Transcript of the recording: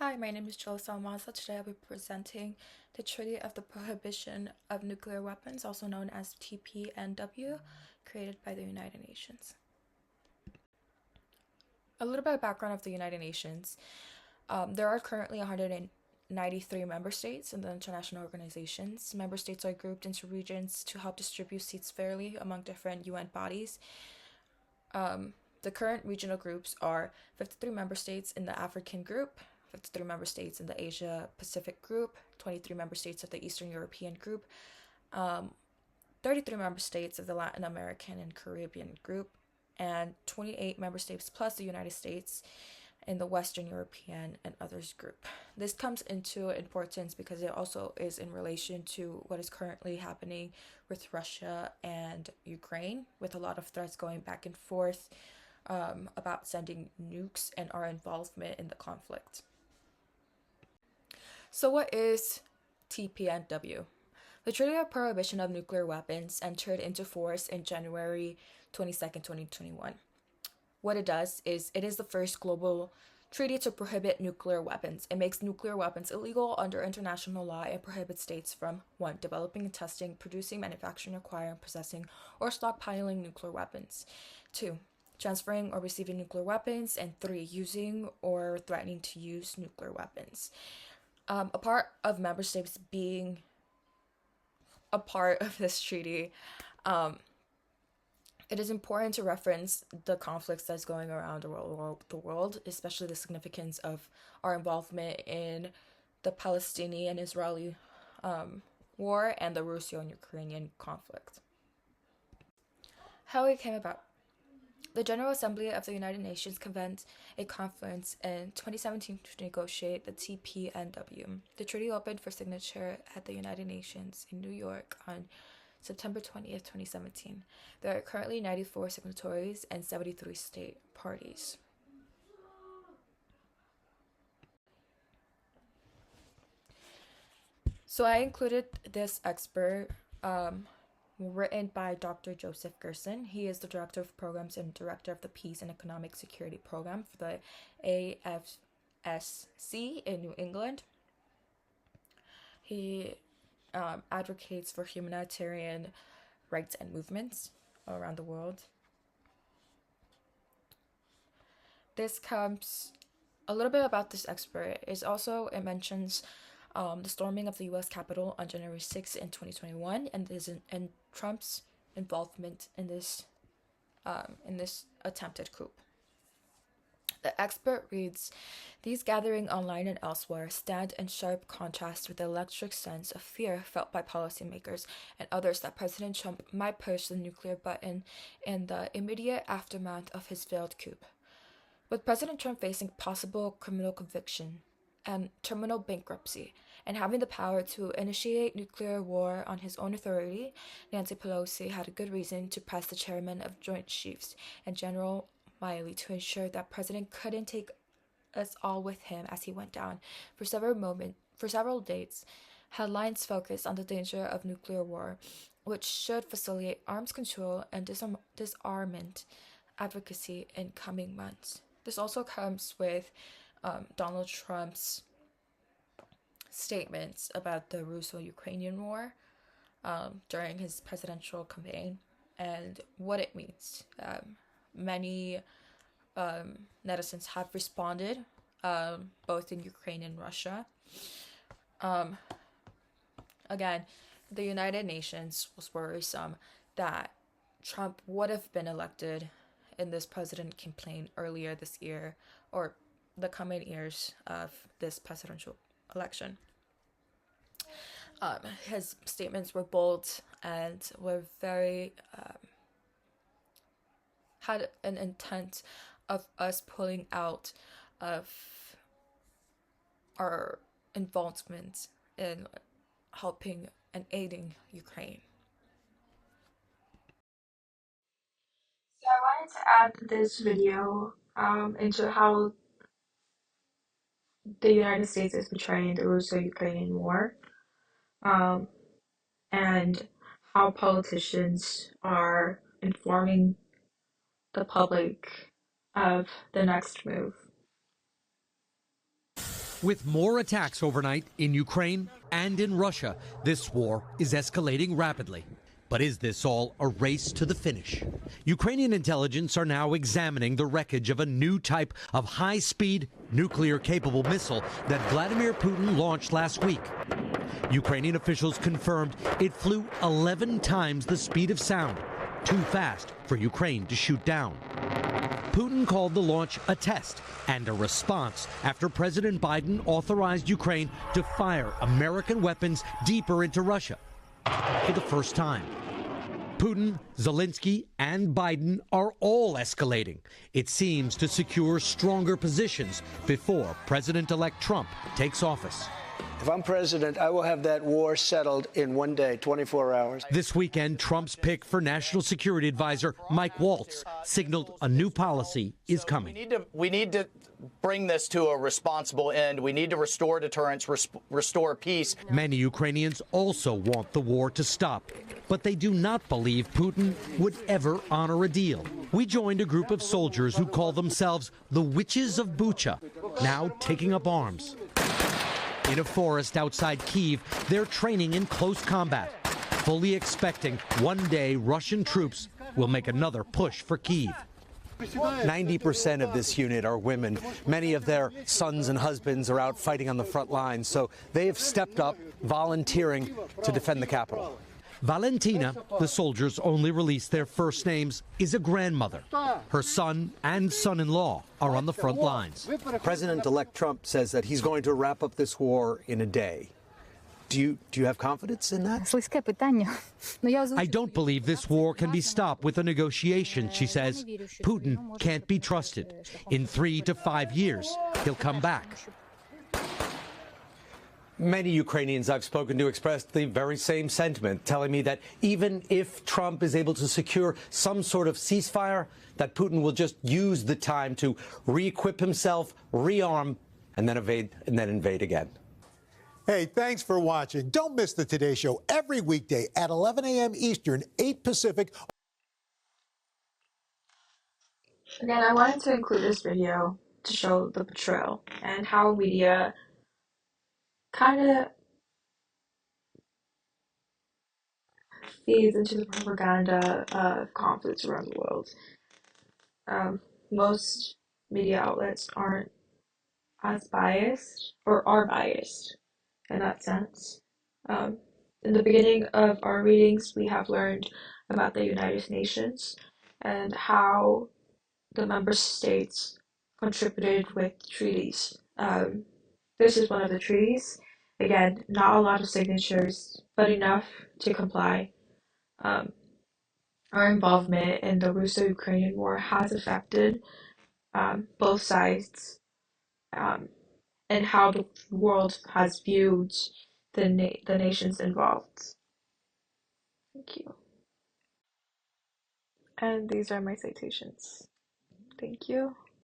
Hi, my name is Jalisa Almanza. Today I'll be presenting the Treaty of the Prohibition of Nuclear Weapons, also known as TPNW, created by the United Nations. A little bit of background of the United Nations. There are currently 193 member states in the international organizations. Member states are grouped into regions to help distribute seats fairly among different UN bodies. The current regional groups are 53 member states in the African group, 53 member states in the Asia Pacific group, 23 member states of the Eastern European group, 33 member states of the Latin American and Caribbean group, and 28 member states plus the United States in the Western European and others group. This comes into importance because it also is in relation to what is currently happening with Russia and Ukraine, with a lot of threats going back and forth about sending nukes and our involvement in the conflict. So, what is TPNW? The Treaty of Prohibition of Nuclear Weapons entered into force in January 22nd, 2021. What it does is it is the first global treaty to prohibit nuclear weapons. It makes nuclear weapons illegal under international law and prohibits states from 1. Developing and testing, producing, manufacturing, acquiring, possessing, or stockpiling nuclear weapons. 2. Transferring or receiving nuclear weapons. And 3. Using or threatening to use nuclear weapons. A part of member states being a part of this treaty, it is important to reference the conflicts that's going around the world, especially the significance of our involvement in the Palestinian-Israeli war and the Russo-Ukrainian conflict. How it came about. The General Assembly of the United Nations convened a conference in 2017 to negotiate the TPNW. The treaty opened for signature at the United Nations in New York on September 20th, 2017. There are currently 94 signatories and 73 state parties. So I included this expert written by Dr. Joseph Gerson. He is the Director of Programs and Director of the Peace and Economic Security Program for the AFSC in New England. He advocates for humanitarian rights and movements around the world. This comes a little bit about this expert is also it mentions the storming of the U.S. Capitol on January 6th in 2021 and Trump's involvement in this attempted coup. The expert reads, "These gatherings online and elsewhere stand in sharp contrast with the electric sense of fear felt by policymakers and others that President Trump might push the nuclear button in the immediate aftermath of his failed coup. With President Trump facing possible criminal conviction and terminal bankruptcy, and having the power to initiate nuclear war on his own authority, Nancy Pelosi had a good reason to press the chairman of Joint Chiefs and General Miley to ensure that President couldn't take us all with him as he went down. For several days, headlines focused on the danger of nuclear war, which should facilitate arms control and disarmament advocacy in coming months." This also comes with Donald Trump's statements about the Russo-Ukrainian war during his presidential campaign and what it means. Many netizens have responded, both in Ukraine and Russia. Again, the United Nations was worrisome that Trump would have been elected in this president campaign earlier this year or the coming years of this presidential election. His statements were bold and were very had an intent of us pulling out of our involvement in helping and aiding Ukraine. So I wanted to add this video into how the United States is portraying the Russo-Ukrainian war, um, and how politicians are informing the public of the next move. With more attacks overnight in Ukraine and in Russia, this war is escalating rapidly. But is this all a race to the finish? Ukrainian intelligence are now examining the wreckage of a new type of high-speed, nuclear-capable missile that Vladimir Putin launched last week. Ukrainian officials confirmed it flew 11 times the speed of sound, too fast for Ukraine to shoot down. Putin called the launch a test and a response after President Biden authorized Ukraine to fire American weapons deeper into Russia for the first time. Putin, Zelensky, and Biden are all escalating, it seems, to secure stronger positions before President-elect Trump takes office. If I'm president, I will have that war settled in one day, 24 hours. This weekend, Trump's pick for National Security Advisor Mike Waltz signaled a new policy is coming. We need to bring this to a responsible end. We need to restore deterrence, restore peace. Many Ukrainians also want the war to stop, but they do not believe Putin would ever honor a deal. We joined a group of soldiers who call themselves the Witches of Bucha, now taking up arms. In a forest outside Kyiv, they're training in close combat, fully expecting one day Russian troops will make another push for Kyiv. 90% of this unit are women. Many of their sons and husbands are out fighting on the front lines, so they have stepped up, volunteering to defend the capital. Valentina, the soldiers only released their first names, is a grandmother. Her son and son-in-law are on the front lines. President-elect Trump says that he's going to wrap up this war in a day. Do you have confidence in that? I don't believe this war can be stopped with a negotiation, she says. Putin can't be trusted. In 3 to 5 years, he'll come back. Many Ukrainians I've spoken to expressed the very same sentiment, telling me that even if Trump is able to secure some sort of ceasefire, that Putin will just use the time to re-equip himself, rearm, and then invade again. Hey, thanks for watching. Don't miss the Today Show every weekday at 11 a.m. Eastern, 8 Pacific. Again, I wanted to include this video to show the betrayal and how media kind of feeds into the propaganda of conflicts around the world. Most media outlets aren't as biased, or are biased in that sense. In the beginning of our readings, we have learned about the United Nations and how the member states contributed with treaties. This is one of the treaties. Again, not a lot of signatures, but enough to comply. Our involvement in the Russo-Ukrainian war has affected both sides, and how the world has viewed the nations involved. Thank you. And these are my citations. Thank you.